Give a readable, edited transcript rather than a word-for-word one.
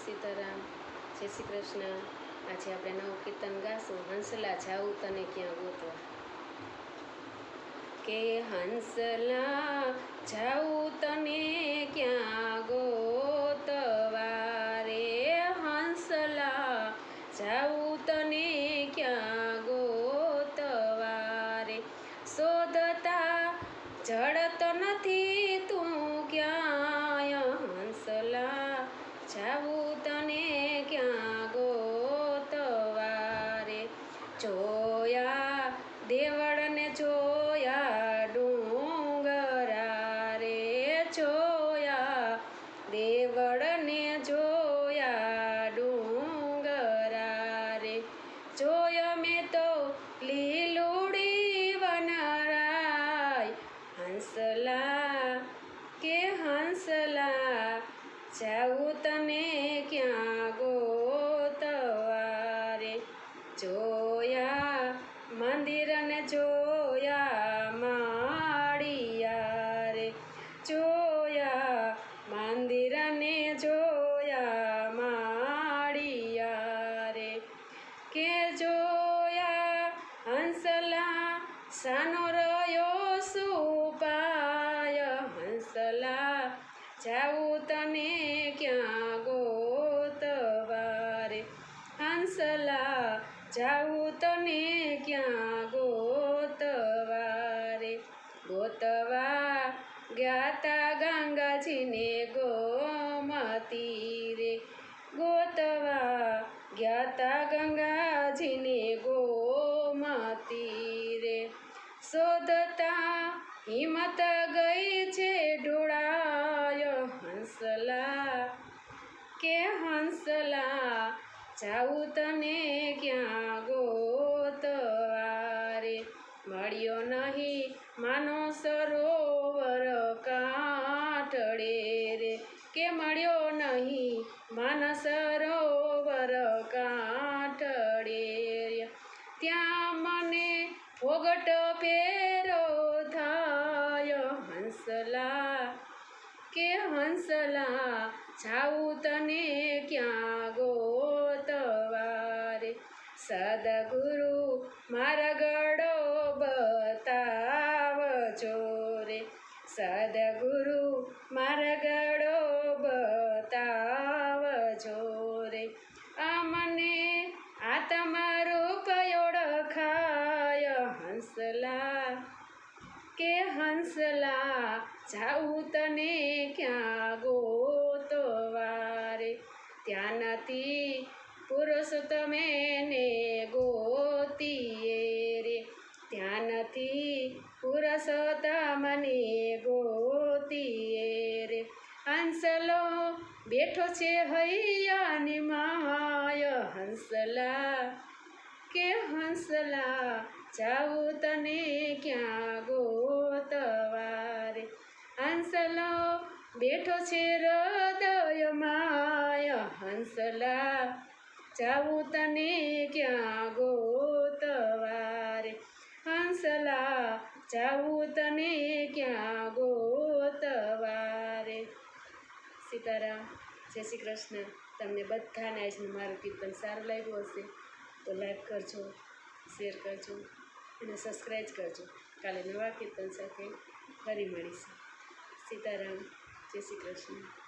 સીતારામ, જય શ્રી કૃષ્ણ। આજે આપણે નવું કીર્તન ગાશું, હંસલા જાઉં તને ક્યાં ગોતવા। કે હંસલા જાઉં તને ક્યાં ગોતવા રે, હંસલા જાઉં તને ક્યાં ગોતવા રે। શોધતા જડતો નથી તું ક્યાંય, હંસલા જાઉં તને ક્યાં ગોતવા રે। જોયા દેવળને જોયા ડુંગરા રે, જોયા દેવળને જોયા ડુંગરા રે। જોયો મેં તો લીલુડી વનરાય, હંસલા કે હંસલા જાઉં તને ક્યાં ગોતવા રે। જોયા મંદિરને જોયા માળિયા રે, જોયા મંદિરને જોયા માળિયા રે। કે જોયા હંસલા સાનો રહ્યો સુપાય, હંસલા જાઉં તને ક્યાં ગોતવા રે। હંસલા જાઉં તને ક્યાં ગોતવા રે। ગોતવા ગ્યાતા ગંગાજીને ગોમતી રે, ગોતવા ગ્યાતા ગંગાજીને ગોમતી રે। શોધતા હિંમત ગઈ છે ઢોળાય, હંસલા કે હંસલા જાઉં તને ક્યાં ગોતવા રે। મળ્યો નહીં માનો સરોવર કાંઠડે રે, કે મળ્યો નહીં માનો સરોવર કાંઠડે રે। ત્યાં મને ફોગટ ફેરો થાય, હંસલા કે હંસલા જાઉં તને ક્યાં ગોતવા રે। સદગુરુ માર્ગડો બતાવજો રે, સદગુરુ માર્ગડો બતાવજો રે। અમને આત્મરૂપ ઓળખાય, હંસલા કે હંસલા જાઉં તને ક્યાં ગોતવા રે। ત્યાંથી પુરુષોત્તમે ને ગોતીએ રે, ત્યાંથી પુરુષોત્તમને ગોતીએ રે। હંસલો બેઠો છે હૈયાની માય, હંસલા કે હંસલા જાઉં તને ક્યાં ગોતવા રે। હંસલો બેઠો છે હૃદયમાય, હંસલા જાઉં તને ક્યાં ગોતવા રે। હંસલા જાઉં તને ક્યાં ગોતવા રે। સીતારામ, જય શ્રી કૃષ્ણ। તમને બધાને આજનું મારું કીર્તન સારું લાગ્યું હશે તો લાઈક કરજો, શેર કરજો અને સબસ્ક્રાઈબ કરજો। કાલે નવા કીર્તન સાથે ફરી મળીશું। સીતારામ, જય શ્રી કૃષ્ણ।